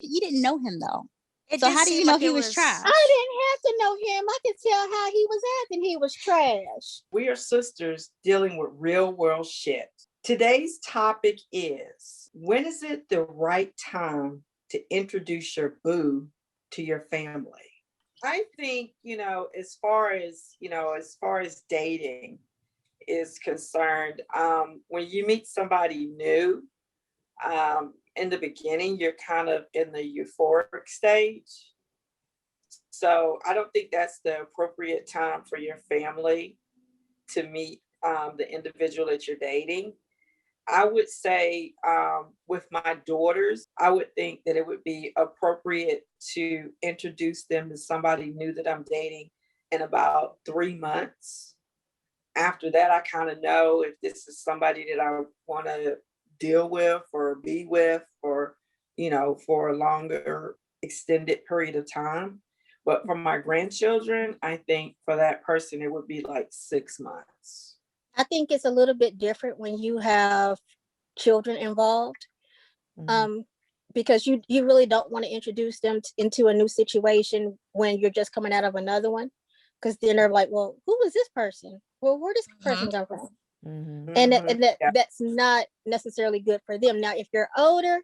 You didn't know him though. It So did how do you seem know like he it was trash? I didn't have to know him. I could tell how he was acting. He was trash. We are sisters dealing with real world shit. Today's topic is, when is it the right time to introduce your boo to your family? I think, as far as dating is concerned, when you meet somebody new, in the beginning, you're kind of in the euphoric stage. So I don't think that's the appropriate time for your family to meet the individual that you're dating. I would say with my daughters, I would think that it would be appropriate to introduce them to somebody new that I'm dating in about 3 months. After that, I kind of know if this is somebody that I want to deal with or be with for, for a longer extended period of time. But for my grandchildren, I think for that person, it would be like 6 months. I think it's a little bit different when you have children involved, because you really don't want to introduce them into a new situation when you're just coming out of another one, because then they're like, well, who is this person? Well, where does this person come from? And that's not necessarily good for them. Now, if you're older,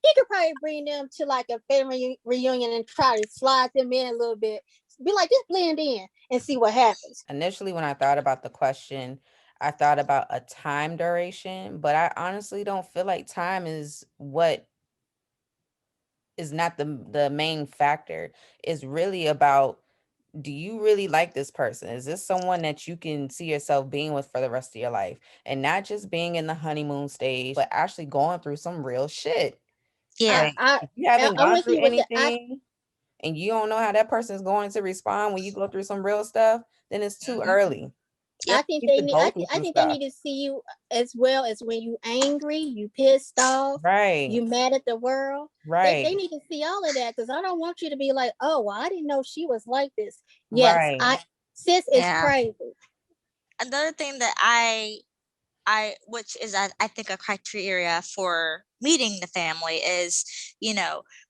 you could probably bring them to like a family reunion and try to slide them in a little bit. Be like, just blend in and see what happens. Initially, when I thought about the question, I thought about a time duration, but I honestly don't feel like time is what is not the main factor. It's really about, do you really like this person? Is this someone that you can see yourself being with for the rest of your life? And not just being in the honeymoon stage, but actually going through some real shit. Yeah. Like, if you haven't gone through anything and you don't know how that person is going to respond when you go through some real stuff, then it's too early. I think they need to see you as well as when you angry, you pissed off, right? You mad at the world, right? They need to see all of that, because I don't want you to be like, oh, well, I didn't know she was like this. Yes, right. Sis is crazy. Another thing that I which is I think a criteria for meeting the family is,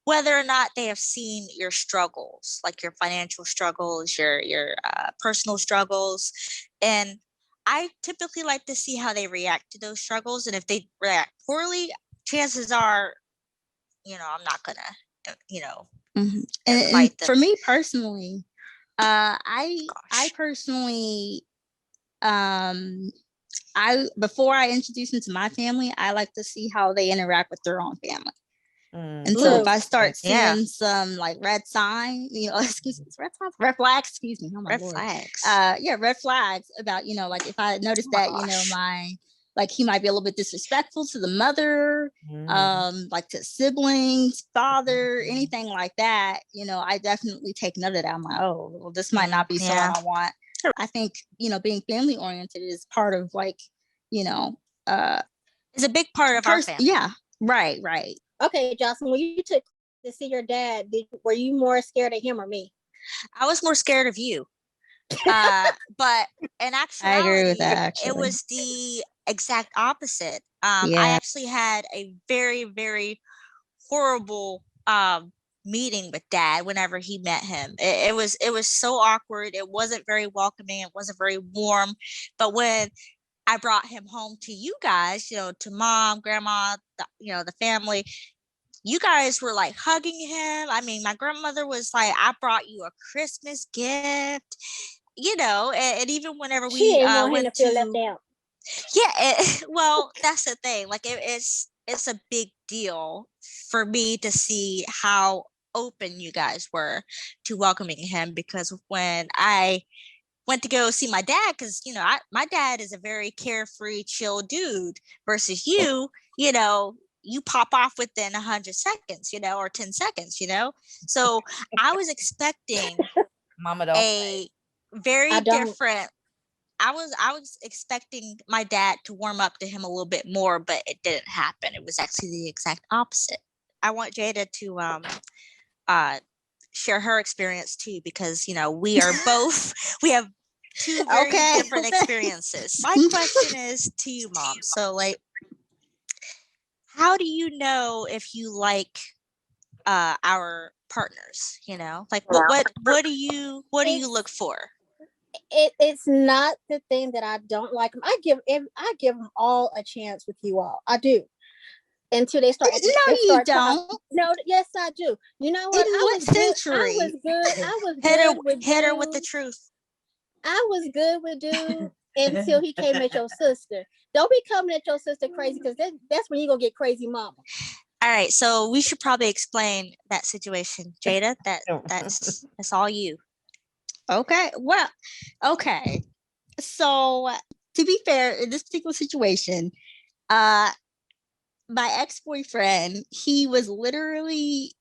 whether or not they have seen your struggles, like your financial struggles, your personal struggles. And I typically like to see how they react to those struggles. And if they react poorly, chances are, I'm not gonna, and for me personally, I personally, before I introduce them to my family, I like to see how they interact with their own family. And so if I start seeing some like red signs, red flags, excuse me. Oh my Lord. Flags. Red flags about, like if I notice that, like he might be a little bit disrespectful to the mother, like to siblings, father, anything like that, I definitely take note of that. I'm like, oh, well, this might not be someone I want. I think, being family oriented is part of like, it's a big part of our family. Yeah. Right. Okay, Jocelyn, when you took to see your dad, were you more scared of him or me? I was more scared of you. But in actuality, I agree with that, actually. It was the exact opposite. I actually had a very, very horrible meeting with Dad whenever he met him. It was so awkward. It wasn't very welcoming. It wasn't very warm. But when I brought him home to you guys, to Mom, Grandma, the family, you guys were like hugging him. I mean, my grandmother was like, I brought you a Christmas gift, and even whenever she didn't want him to feel left out. Yeah, well, that's the thing. Like it's a big deal for me to see how open you guys were to welcoming him, because when I went to go see my dad, because my dad is a very carefree, chill dude, versus you you pop off within 100 seconds, or 10 seconds, so I was expecting Mama don't a very different. I was expecting my dad to warm up to him a little bit more, but it didn't happen. It was actually the exact opposite. I want Jada to share her experience too, because we are both we have two very different experiences. My question is to you, Mom. So like, how do you know if you like our partners, you know? Like what do you look for? It's not the thing that I don't like them. I give them all a chance with you all. I do. Until they start. No, you don't. No, yes, I do. You know what? In what century? I was good. Hit her with the truth. I was good with dude until he came at your sister. Don't be coming at your sister crazy, because that's when you're gonna get crazy mama. All right, so we should probably explain that situation, Jada. That's all you. Okay. Well, okay. So to be fair, in this particular situation, my ex-boyfriend, he was literally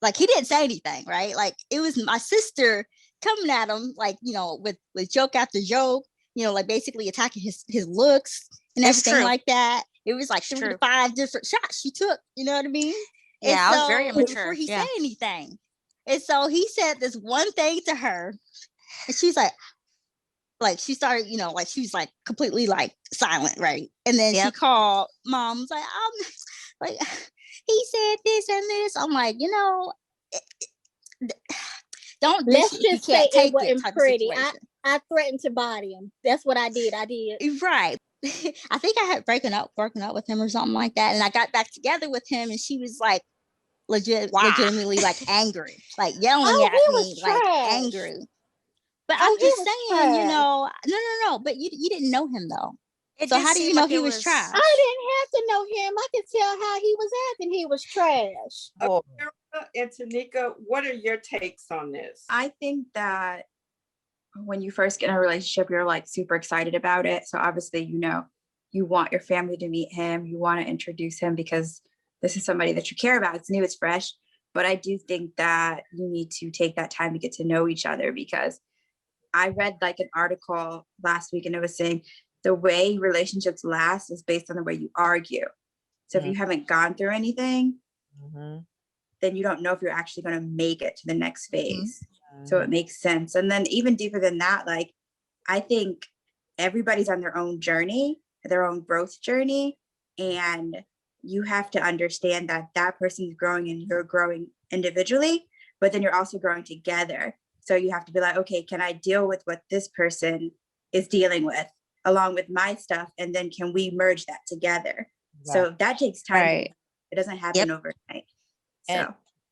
like, he didn't say anything, right? Like, it was my sister coming at him, like, you know, with joke after joke, you know, like basically attacking his looks and everything like that. It was like 3 to 5 different shots she took, you know what I mean? Yeah, and I was so, very immature. Before he said anything. And so he said this one thing to her, and she's like she started, you know, like she was like completely like silent, right? And then she called mom, was like he said this and this. I'm like, you know, don't. Let's just say it wasn't pretty. I threatened to body him. That's what I did. Right. I think I had broken up with him or something like that, and I got back together with him, and she was like legitimately like angry, like yelling at me, like angry. But I'm just saying, you know, no. But you didn't know him though. So how do you know he was trash? I didn't have to know him. I could tell how he was acting. He was trash. And Tanika, what are your takes on this? I think that when you first get in a relationship, you're like super excited about it. So obviously, you know, you want your family to meet him. You want to introduce him because this is somebody that you care about. It's new, it's fresh. But I do think that you need to take that time to get to know each other, because I read like an article last week and it was saying the way relationships last is based on the way you argue. So if you haven't gone through anything, then you don't know if you're actually going to make it to the next phase. So it makes sense. And then even deeper than that, like, I think everybody's on their own journey, their own growth journey. And you have to understand that that person's growing and you're growing individually, but then you're also growing together. So you have to be like, okay, can I deal with what this person is dealing with along with my stuff? And then can we merge that together? Right. So that takes time. Right. It doesn't happen overnight.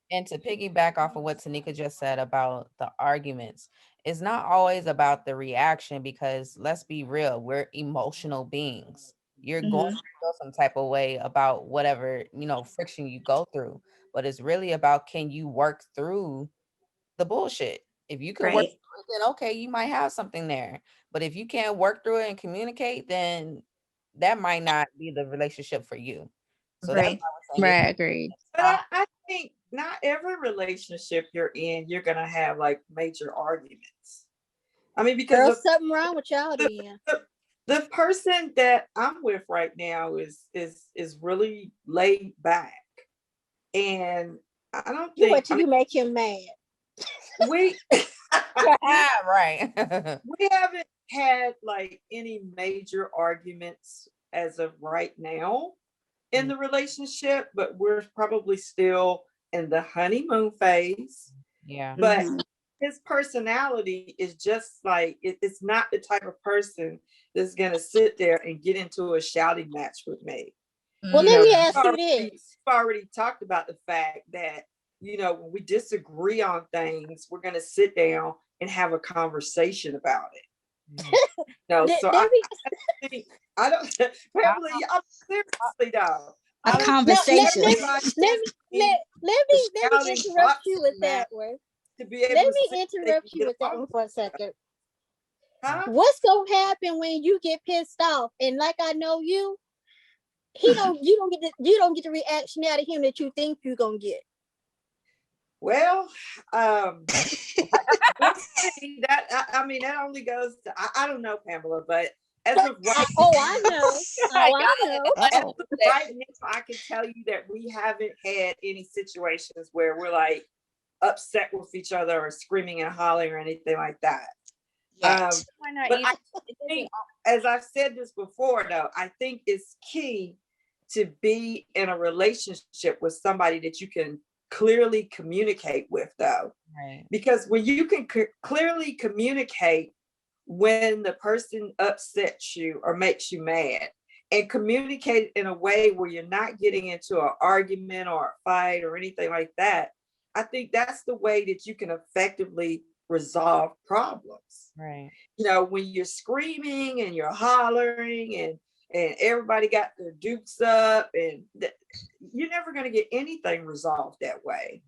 And to piggyback off of what Tanika just said about the arguments, it's not always about the reaction, because let's be real, we're emotional beings. You're going to feel some type of way about whatever, you know, friction you go through, but it's really about, can you work through the bullshit? If you can work through it, then okay, you might have something there. But if you can't work through it and communicate, then that might not be the relationship for you. So that's right, agreed. But I think not every relationship you're in, you're gonna have like major arguments. I mean, because there's something wrong with y'all. The person that I'm with right now is really laid back, and I don't think. What you make him mad? We right. We haven't had like any major arguments as of right now in the relationship, but we're probably still in the honeymoon phase. Yeah. But his personality is just like, it's not the type of person that's going to sit there and get into a shouting match with me. Well, let me ask you this. We've already talked about the fact that, you know, when we disagree on things, we're going to sit down and have a conversation about it. No, so I don't, Pamela, I'm seriously though. A conversation. Let me interrupt you with that one. Let me interrupt you with that one for a second. What's gonna happen when you get pissed off? And like I know you, you don't get the reaction out of him that you think you're gonna get. Well, that I mean, that only goes to, I don't know, Pamela, but as of right I know. As of right now, I can tell you that we haven't had any situations where we're like upset with each other or screaming and hollering or anything like that. But I think, as I've said this before, though, I think it's key to be in a relationship with somebody that you can clearly communicate with, though. Right. Because when you can clearly communicate when the person upsets you or makes you mad, and communicate in a way where you're not getting into an argument or a fight or anything like that, I think that's the way that you can effectively resolve problems. Right. You know, when you're screaming and you're hollering and everybody got their dukes up, and you're never going to get anything resolved that way.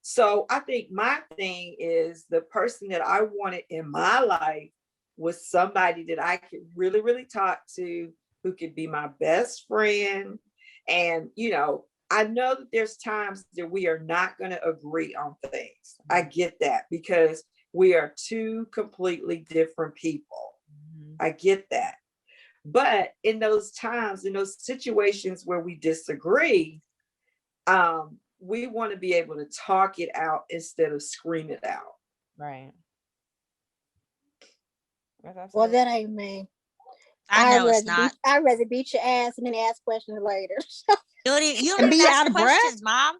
So I think my thing is, the person that I wanted in my life was somebody that I could really, really talk to, who could be my best friend. And, you know that there's times that we are not going to agree on things. I get that, because we are two completely different people. I get that. But in those times, in those situations where we disagree, we want to be able to talk it out instead of scream it out. Right. Well, that ain't me. I know it's not. I'd rather beat your ass and then ask questions later. You don't even ask questions, Mom.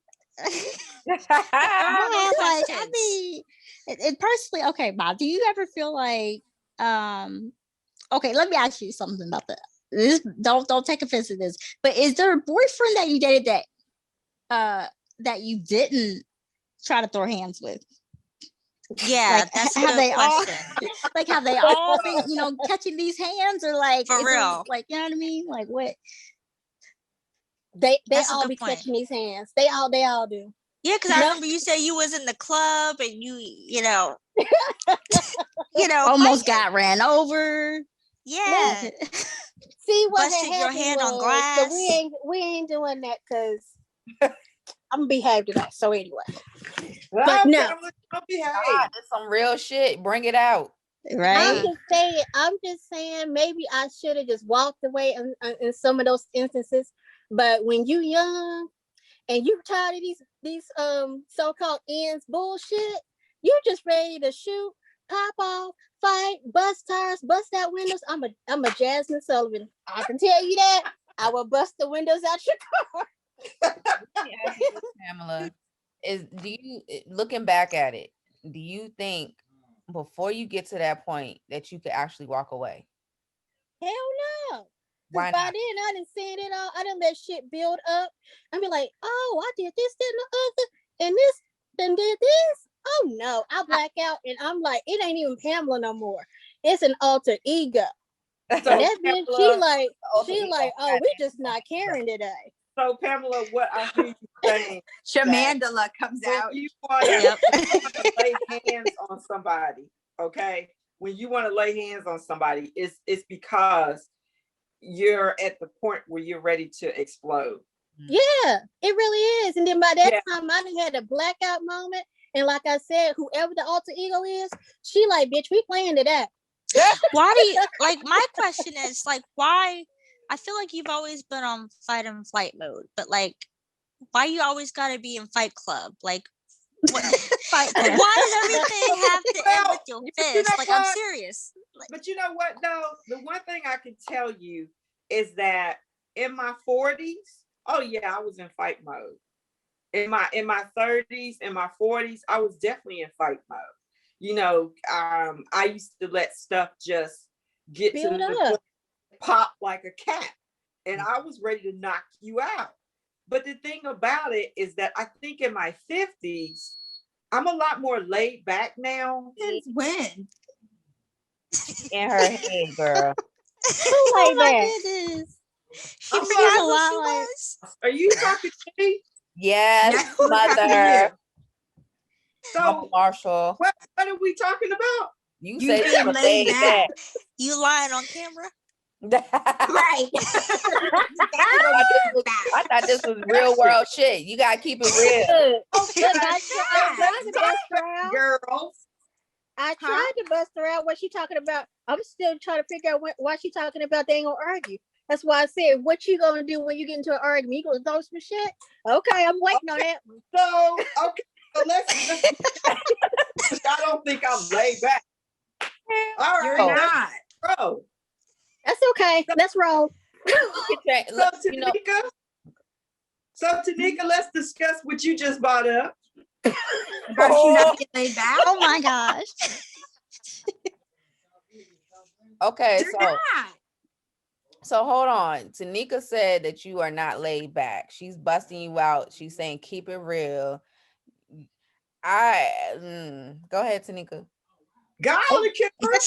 I mean, it personally, okay, Mom, do you ever feel like, okay, let me ask you something about that. This, don't take offense to this, but is there a boyfriend that you dated that you didn't try to throw hands with? Yeah, like, that's a have good they question. have they all been, catching these hands, or like, For real? like, you know what I mean? Like, what? They That's a all good be point. catching these hands. They all do. Yeah, because I remember you said you was in the club and you know, almost fighting. got ran over. Yeah. See what Busted your happened hand on was, glass. but we ain't doing that because I'm gonna behave today. So anyway, but no, It's some real shit. Bring it out. Right. I'm just saying maybe I should have just walked away in some of those instances. But when you young and you tired of these so-called ends bullshit, you just ready to shoot, pop off, fight, bust tires, bust out windows. I'm a Jasmine Sullivan. I can tell you that. I will bust the windows out your car. Pamela, looking back at it, do you think before you get to that point that you could actually walk away? Hell no. Why By not? then I done seen it all. I done let shit build up. I be like, oh, I did this, that, and the other, and this, then did this. Oh no, I black out and I'm like, it ain't even Pamela no more. It's an alter ego. So that bitch, she like, oh, we just not caring today. So Pamela, what I hear you saying, Shamandala comes out. You want to lay hands on somebody, okay? When you want to lay hands on somebody, it's because you're at the point where you're ready to explode. Yeah, it really is. And then by that time, I done had a blackout moment. And like I said, whoever the alter ego is, she like, bitch, we playing today. Why do you, like, my question is, like, why? I feel like you've always been on fight and flight mode, but like, why you always got to be in Fight Club? Like, what, why does everything have to end with your fist? Like, I'm serious. But you know what, though? The one thing I can tell you is that in my 40s, oh yeah, I was in fight mode. In my 30s, in my 40s, I was definitely in fight mode. You know, I used to let stuff just get to the point, pop like a cat, and I was ready to knock you out. But the thing about it is that I think in my 50s, I'm a lot more laid back now. Since when? In her head, girl. Oh my goodness. She forgot who she was. Are you talking to me? Yes, mother. So, Marshall, what are we talking about? You say being laid back. You lying on camera? Right. I thought this was real world shit. You gotta keep it real. Girls. I tried to bust her out. What she talking about? I'm still trying to figure out why she talking about they ain't gonna argue. That's why I said, what you gonna do when you get into an argument? You gonna throw some shit? Okay, I'm waiting on that one. So, okay, so let's I don't think I'm laid back. All right. You're not. Bro. That's okay. Let's roll. So Tanika, let's discuss what you just brought up. About you not being laid back. Oh my gosh. Okay, You're not. so hold on. Tanika said that you are not laid back. She's busting you out. She's saying keep it real. Go ahead, Tanika. Golly, Kimber.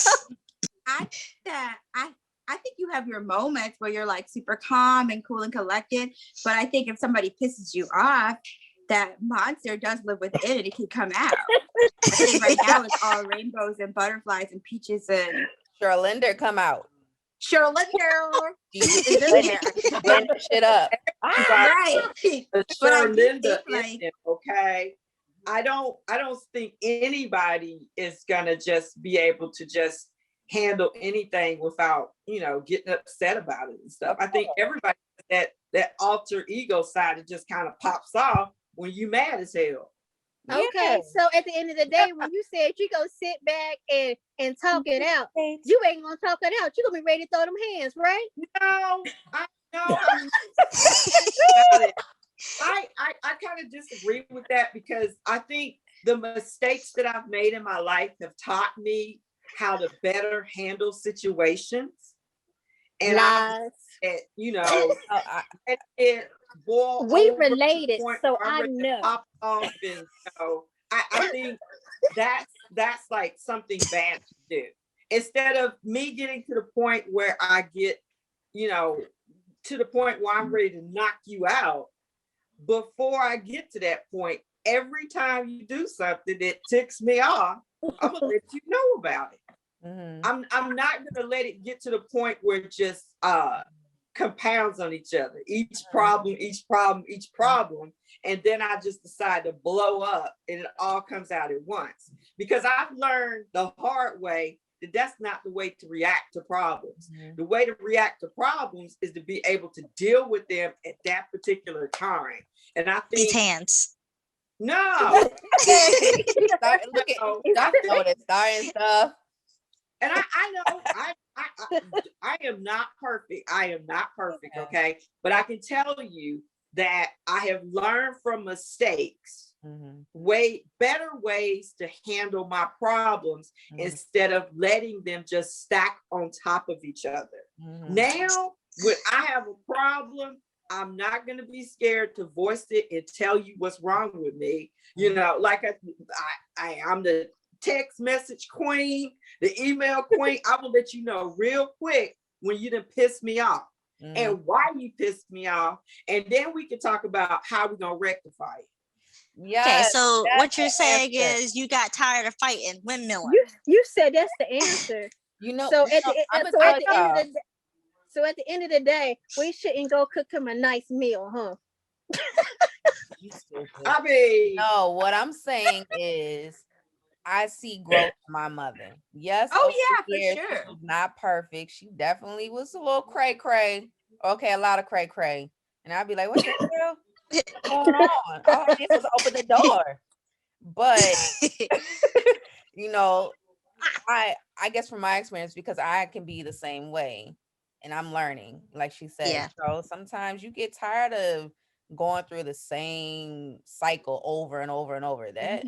I think you have your moments where you're like super calm and cool and collected. But I think if somebody pisses you off, that monster does live within it. It can come out. I think right now it's all rainbows and butterflies and peaches and Sherlinder, come out. Sherlinder. She's blending shit up. Right. But I do Linda think, is like, it, okay. I don't think anybody is gonna just be able to just handle anything without, getting upset about it and stuff. I think everybody that alter ego side, it just kind of pops off when you mad as hell. Okay, Yeah. so at the end of the day, when you said you go sit back and talk it out, you ain't gonna talk it out. You gonna be ready to throw them hands, right? No, I know. I kind of disagree with that because I think the mistakes that I've made in my life have taught me how to better handle situations. And we related, so I know. Pop off and I think that's like something bad to do. Instead of me getting to the point where I get, to the point where I'm ready to knock you out, before I get to that point, every time you do something that ticks me off, I'm gonna let you know about it. Mm-hmm. I'm not gonna let it get to the point where it just compounds on each other. Each problem, and then I just decide to blow up and it all comes out at once. Because I've learned the hard way that that's not the way to react to problems. Mm-hmm. The way to react to problems is to be able to deal with them at that particular time. And I think these hands. No. Look at starting stuff. And I know I am not perfect. I am not perfect, okay? But I can tell you that I have learned from mistakes way better ways to handle my problems instead of letting them just stack on top of each other. Now, when I have a problem, I'm not going to be scared to voice it and tell you what's wrong with me. Like I'm the text message queen, the email queen. I will let you know real quick when you done piss me off and why you pissed me off. And then we can talk about how we're going to rectify it. Yeah. Okay, so what you're saying is you got tired of fighting windmilling. You said that's the answer. So at the end of the day, we shouldn't go cook him a nice meal, huh? I mean, no, what I'm saying is I see growth in my mother. Yes. Oh yeah, for sure. She's not perfect. She definitely was a little cray. Okay, a lot of cray. And I'd be like, what the hell? What's going on? All I did was open the door. But I guess from my experience, because I can be the same way and I'm learning, like she said. Yeah. So sometimes you get tired of going through the same cycle over and over and over. That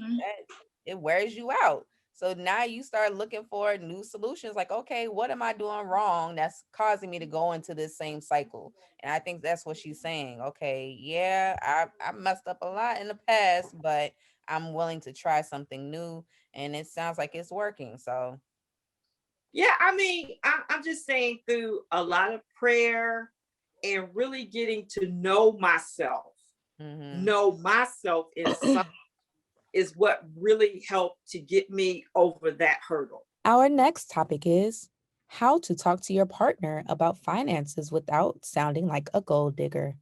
it wears you out. So now you start looking for new solutions, like, okay, what am I doing wrong that's causing me to go into this same cycle? And I think that's what she's saying. Okay, yeah, I messed up a lot in the past, but I'm willing to try something new, and it sounds like it's working. So yeah, I mean, I'm just saying, through a lot of prayer and really getting to know myself inside is what really helped to get me over that hurdle. Our next topic is how to talk to your partner about finances without sounding like a gold digger.